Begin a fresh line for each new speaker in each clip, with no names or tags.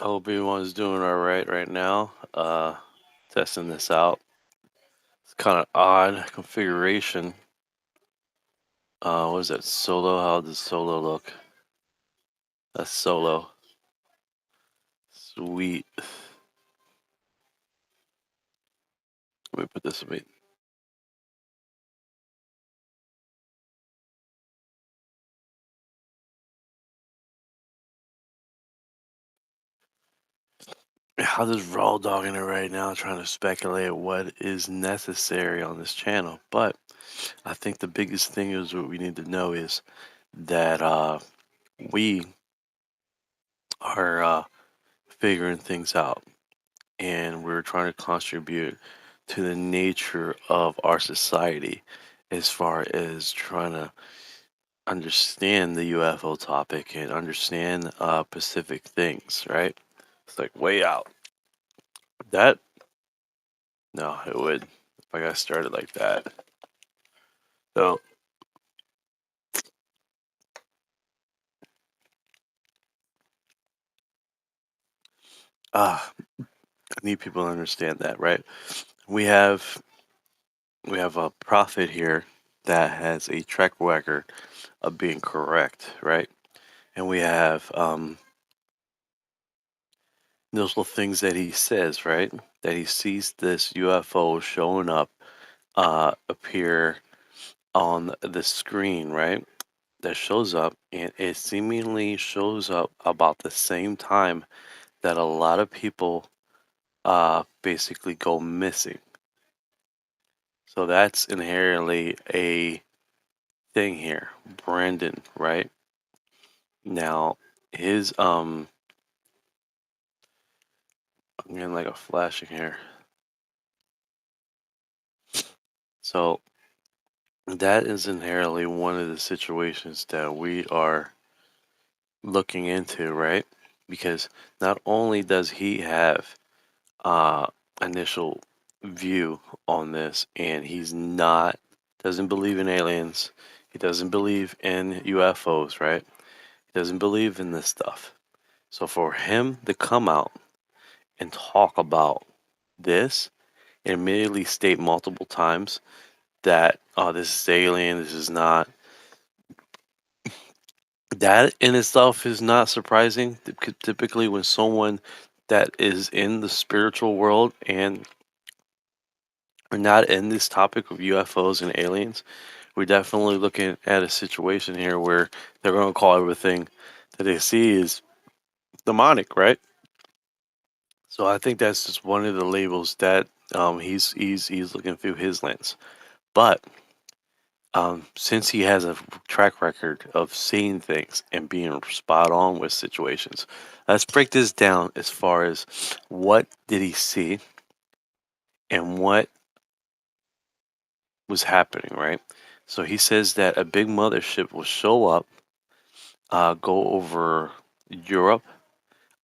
Hope everyone's doing all right now. Testing this out. It's kind of odd configuration. What is that? Solo? How does solo look? That's solo. Sweet. Let me put this in me. How does raw dogging it right now, trying to speculate what is necessary on this channel. But I think the biggest thing is what we need to know is that we are figuring things out, and we're trying to contribute to the nature of our society as far as trying to understand the UFO topic and understand Pacific things, right? It's like way out. That, no, it would if I got started like that. So, I need people to understand that, right? We have we have a prophet here that has a track record of being correct, right? And we have those little things that he says, right? That he sees this UFO showing up, appear on the screen, right? That shows up, and it seemingly shows up about the same time that a lot of people basically go missing. So that's inherently a thing here. Brandon, right? Now, his I'm getting like a flashing here. So that is inherently one of the situations that we are looking into, right? Because not only does he have uh initial view on this, and he's not doesn't believe in aliens, he doesn't believe in UFOs, right? He doesn't believe in this stuff. So for him to come out and talk about this and immediately state multiple times that, oh, this is alien, this is not, that in itself is not surprising. Typically, when someone that is in the spiritual world and are not in this topic of UFOs and aliens, we're definitely looking at a situation here where they're going to call everything that they see is demonic, right? So I think that's just one of the labels that he's looking through his lens. But since he has a track record of seeing things and being spot on with situations, let's break this down as far as what did he see and what was happening, right? So he says that a big mothership will show up, go over Europe,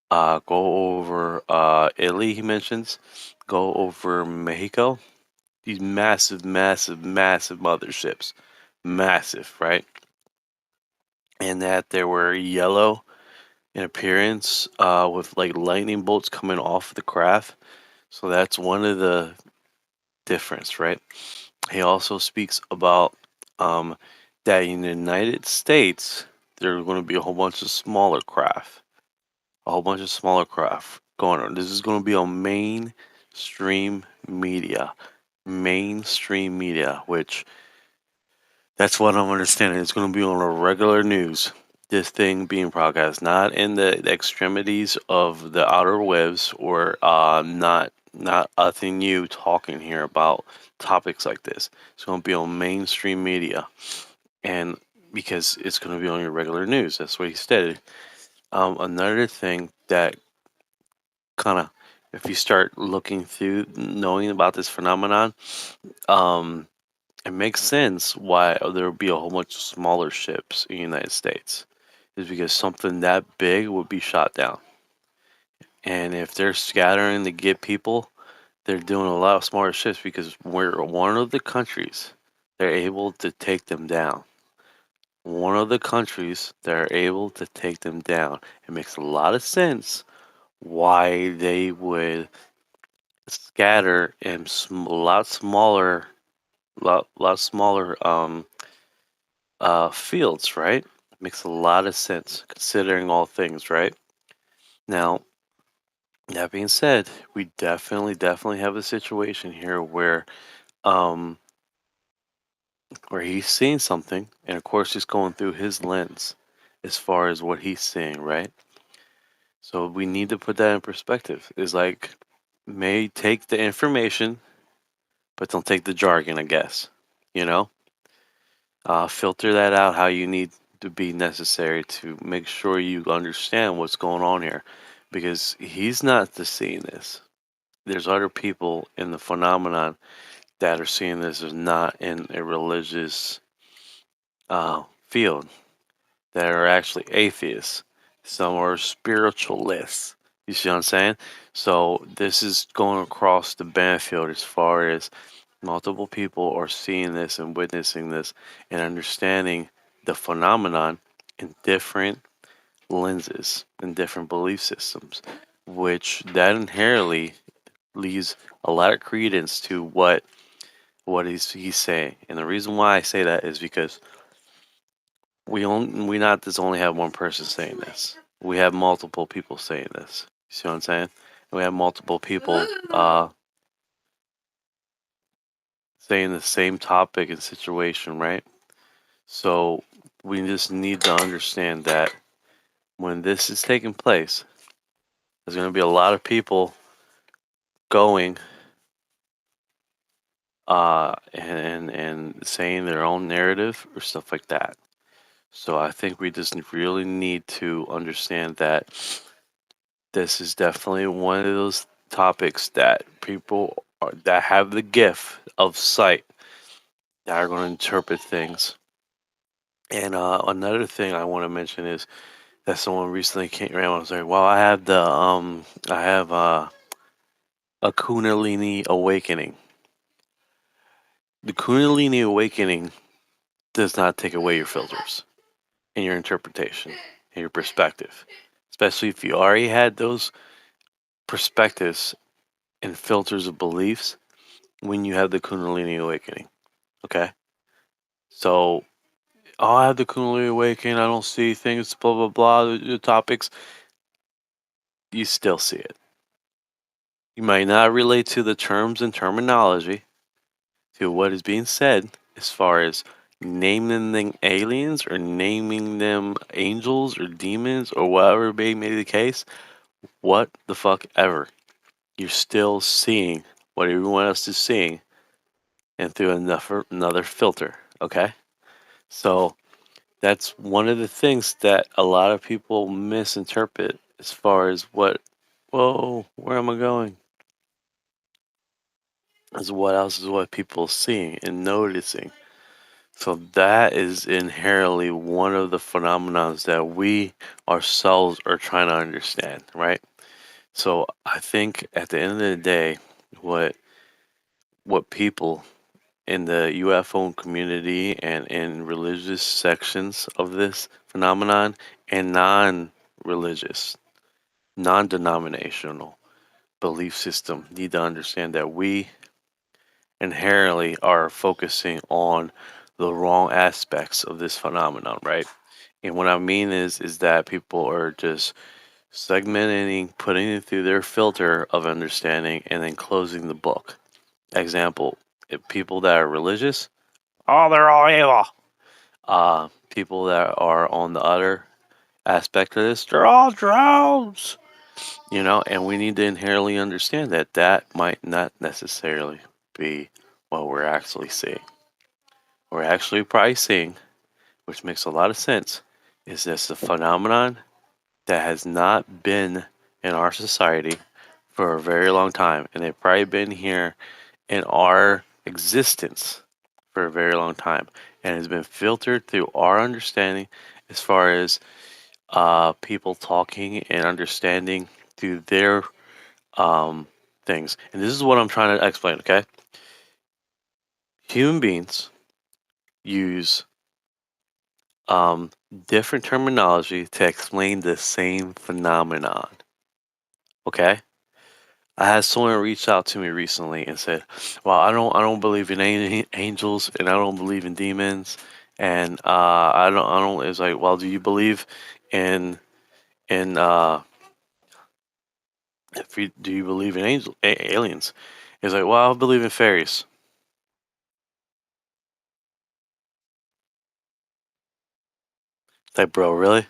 go over Italy, he mentions, go over Mexico. These massive, massive, massive motherships. Massive, right? And that there were yellow in appearance, with like lightning bolts coming off the craft. So that's one of the difference, right? He also speaks about um, that in the United States there are going to be a whole bunch of smaller craft, a whole bunch of smaller craft going on. This is going to be on mainstream media, which that's what I'm understanding. It's going to be on a regular news. This thing being broadcast, not in the extremities of the outer webs, or not us and you talking here about topics like this. It's going to be on mainstream media, and because it's going to be on your regular news. That's what he stated. Another thing that kind of, if you start looking through, knowing about this phenomenon, um, it makes sense why there would be a whole bunch of smaller ships in the United States. Is because something that big would be shot down. And if they're scattering to get people, they're doing a lot of smaller ships because we're one of the countries they're able to take them down. One of the countries that are able to take them down. It makes a lot of sense why they would scatter in lot smaller fields, right? Makes a lot of sense considering all things, right? Now, that being said, we definitely have a situation here um where he's seeing something, and of course he's going through his lens as far as what he's seeing, right? So we need to put that in perspective. Is like may take the information, but don't take the jargon, I guess. You know, filter that out how you need to be necessary to make sure you understand what's going on here, because he's not just seeing this. There's other people in the phenomenon that are seeing this as not in a religious field, that are actually atheists. Some are spiritualists. You see what I'm saying? So this is going across the battlefield as far as multiple people are seeing this and witnessing this and understanding the phenomenon in different lenses and different belief systems, which that inherently leaves a lot of credence to what he's saying. And the reason why I say that is because we not just only have one person saying this. We have multiple people saying this. You see what I'm saying? And we have multiple people saying the same topic and situation, right? So we just need to understand that when this is taking place, there's going to be a lot of people going and saying their own narrative or stuff like that. So I think we just really need to understand that this is definitely one of those topics that that have the gift of sight that are going to interpret things. And another thing I want to mention is that someone recently came around and was like, "Well, I have a Kundalini awakening." The Kundalini awakening does not take away your filters and your interpretation and your perspective, especially if you already had those perspectives and filters of beliefs when you have the Kundalini awakening. Okay, so I have the Kundalini awakening. I don't see things. Blah blah blah. The topics you still see it. You might not relate to the terms and terminology to what is being said as far as naming them aliens or naming them angels or demons or whatever may be the case. What the fuck ever. You're still seeing what everyone else is seeing and through another filter. Okay, so that's one of the things that a lot of people misinterpret as far as whoa, where am I going? As what else is what people are seeing and noticing. So that is inherently one of the phenomenons that we ourselves are trying to understand, right? So I think at the end of the day, what people in the UFO community and in religious sections of this phenomenon and non-religious, non-denominational belief system need to understand that we inherently are focusing on the wrong aspects of this phenomenon, right? And what I mean is that people are just segmenting, putting it through their filter of understanding, and then closing the book. Example: if people that are religious, oh, they're all evil. People that are on the other aspect of this, they're all drones. And we need to inherently understand that that might not necessarily be what we're actually seeing. We're actually probably seeing, which makes a lot of sense, is this a phenomenon that has not been in our society for a very long time, and they've probably been here in our existence for a very long time, and has been filtered through our understanding as far as people talking and understanding through their things. And this is what I'm trying to explain. Okay, human beings use different terminology to explain the same phenomenon. Okay, I had someone reach out to me recently and said, "Well, I don't believe in angels, and I don't believe in demons, and I don't." It's like, "Well, do you believe in in do you believe in aliens?" It's like, "Well, I believe in fairies." It's like, bro, really?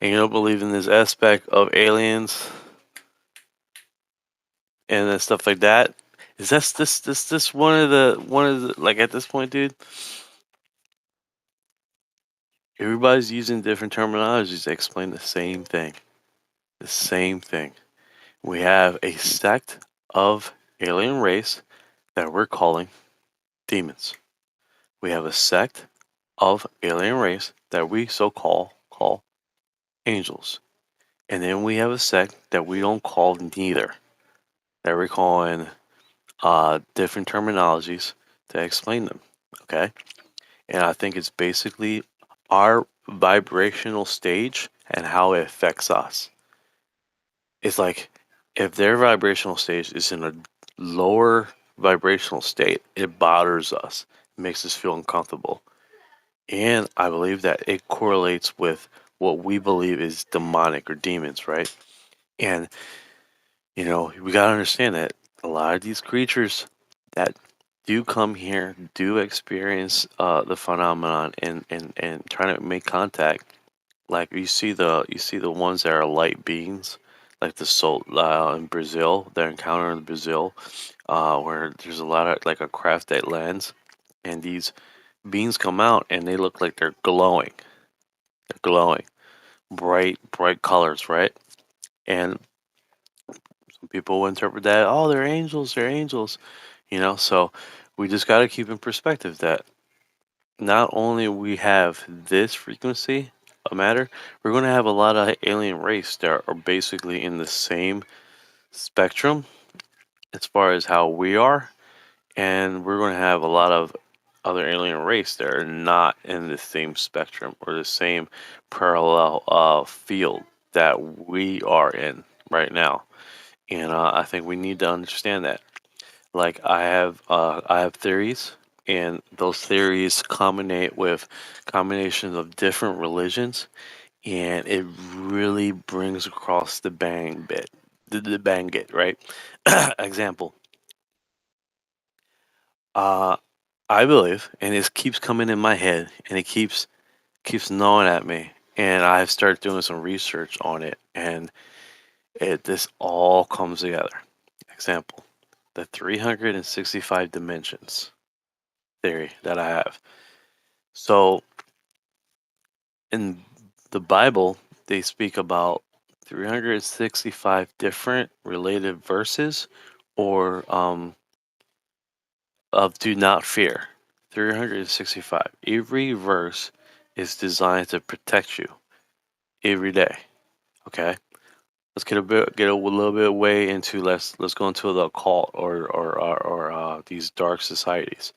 And you don't believe in this aspect of aliens and then stuff like that? Is this one of the like at this point, dude? Everybody's using different terminologies to explain the same thing. The same thing. We have a sect of alien race that we're calling demons. We have a sect of alien race that we call angels. And then we have a sect that we don't call neither. That we're calling different terminologies to explain them. Okay? And I think it's basically our vibrational stage and how it affects us. It's like if their vibrational stage is in a lower vibrational state, it bothers us, makes us feel uncomfortable. And I believe that it correlates with what we believe is demonic or demons, right? And, we got to understand that a lot of these creatures that do come here, do experience the phenomenon and trying to make contact. Like you see the ones that are light beings, like the soul in Brazil. They're encountering in Brazil, where there's a lot of like a craft that lands, and these beings come out and they look like they're glowing. They're glowing, bright colors, right? And some people will interpret that, oh, they're angels, they're angels. So we just got to keep in perspective that not only we have this frequency of matter, we're going to have a lot of alien race that are basically in the same spectrum as far as how we are, and we're going to have a lot of other alien race that are not in the same spectrum or the same parallel field that we are in right now. And I think we need to understand that. Like I have theories, and those theories combinate with combinations of different religions, and it really brings across the bang bit, the bang it, right? Example. Uh, I believe, and it keeps coming in my head, and it keeps gnawing at me, and I've started doing some research on it, and this all comes together. Example, the 365 dimensions theory that I have. So in the Bible, they speak about 365 different related verses or of do not fear. 365. Every verse is designed to protect you every day. Okay? Let's get a little bit way into let's go into the occult or these dark societies.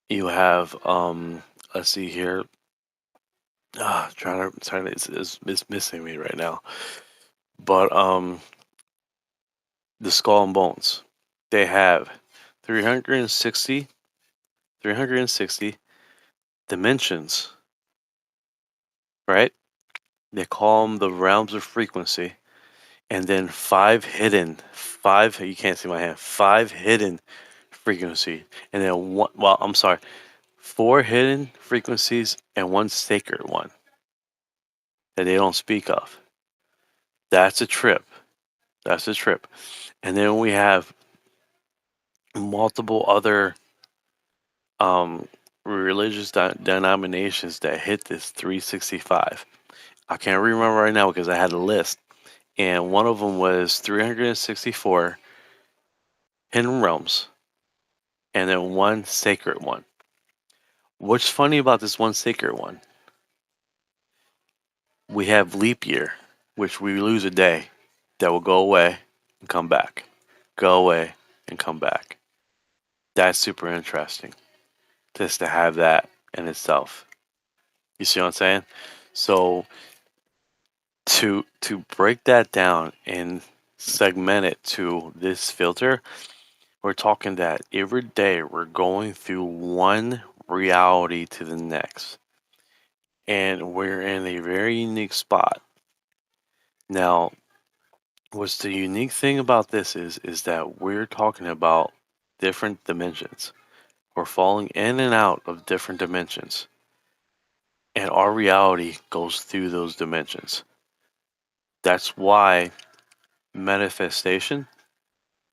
You have let's see here. Trying to it's missing me right now. But the skull and bones, they have 360 360 dimensions, right? They call them the realms of frequency, and then five. You can't see my hand. Five hidden frequency, and then one. Well, I'm sorry, four hidden frequencies and one sacred one that they don't speak of. That's a trip. That's a trip. And then we have multiple other um, religious denominations that hit this 365. I can't remember right now because I had a list, and one of them was 364 hidden realms, and then one sacred one. What's funny about this one sacred one? We have leap year, which we lose a day that will go away and come back, go away and come back. That's super interesting just to have that in itself. You see what I'm saying? So To break that down and segment it to this filter, we're talking that every day we're going through one reality to the next, and we're in a very unique spot. Now, what's the unique thing about this is that we're talking about different dimensions. We're falling in and out of different dimensions, and our reality goes through those dimensions. That's why manifestation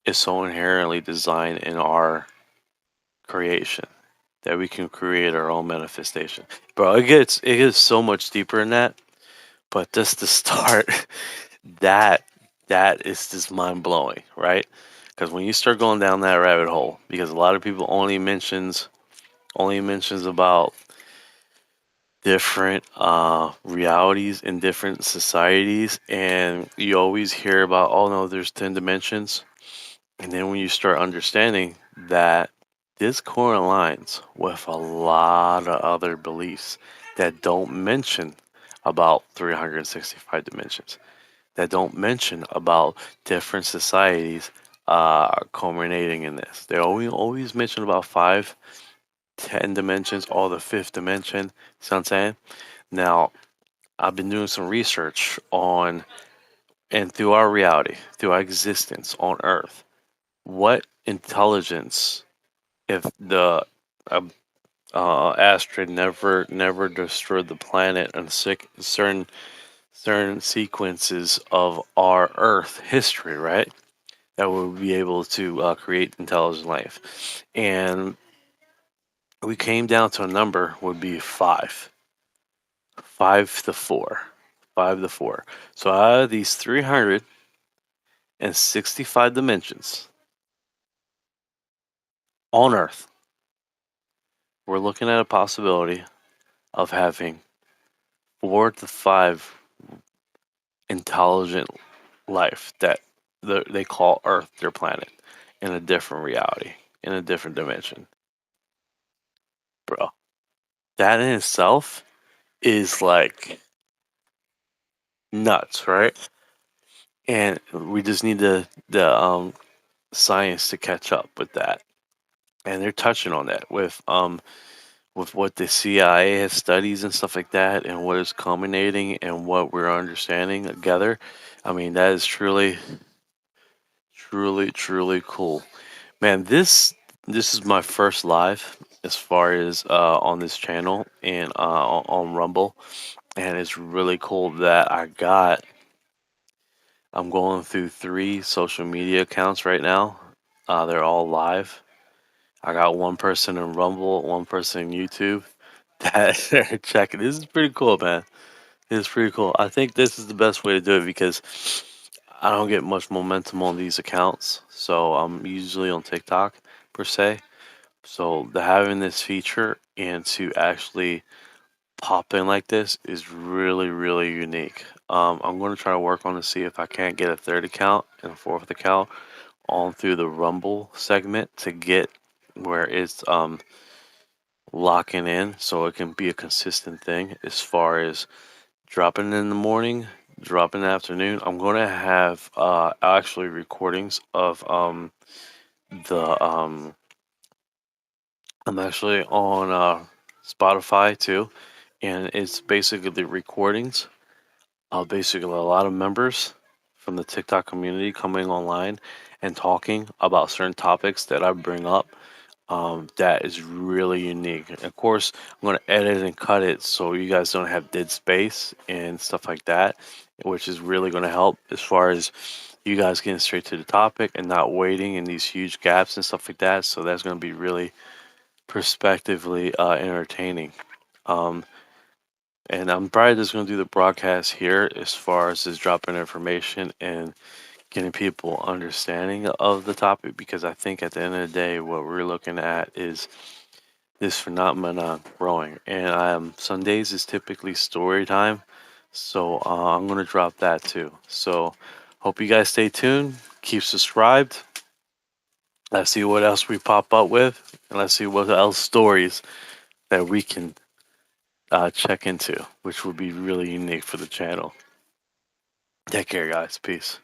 is so inherently designed in our creation that we can create our own manifestation. Bro, it gets so much deeper than that. But just to start, that that is just mind blowing, right? Because when you start going down that rabbit hole, because a lot of people only mentions about different realities in different societies, and you always hear about, oh no, there's 10 dimensions. And then when you start understanding that this correlates with a lot of other beliefs that don't mention about 365 dimensions, that don't mention about different societies culminating in this. They always mention about 5, 10 dimensions, or the fifth dimension. See what I'm saying? Now, I've been doing some research on, and through our reality, through our existence on Earth, what intelligence, if the uh, asteroid never destroyed the planet and certain sequences of our Earth history, right? That would be able to create intelligent life, and we came down to a number would be five to four, 5 to 4. So out of these 365 dimensions on Earth, we're looking at a possibility of having 4 to 5 intelligent life that they call Earth their planet in a different reality, in a different dimension. Bro, that in itself is like nuts, right? And we just need the science to catch up with that. And they're touching on that with what the CIA has studies and stuff like that, and what is culminating and what we're understanding together. I mean, that is truly, truly, truly cool. Man, this is my first live as far as on this channel and on Rumble, and it's really cool that I'm going through 3 social media accounts right now. They're all live. I got one person in Rumble, one person in YouTube that they're checking. This is pretty cool, man. This is pretty cool. I think this is the best way to do it because I don't get much momentum on these accounts. So I'm usually on TikTok per se. So the having this feature and to actually pop in like this is really, really unique. I'm going to try to work on to see if I can't get a third account and a fourth account on through the Rumble segment to get where it's locking in so it can be a consistent thing as far as dropping in the morning, dropping in the afternoon. I'm going to have actually recordings of the I'm actually on Spotify too, and it's basically the recordings of basically a lot of members from the TikTok community coming online and talking about certain topics that I bring up. That is really unique. And of course, I'm going to edit and cut it so you guys don't have dead space and stuff like that, which is really going to help as far as you guys getting straight to the topic and not waiting in these huge gaps and stuff like that. So that's going to be really prospectively entertaining. Um, and I'm probably just going to do the broadcast here as far as just dropping information and getting people understanding of the topic, because I think at the end of the day, what we're looking at is this phenomenon growing. And Sundays is typically story time, so I'm going to drop that too. So hope you guys stay tuned, keep subscribed. Let's see what else we pop up with, and let's see what else stories that we can check into, which would be really unique for the channel. Take care, guys. Peace.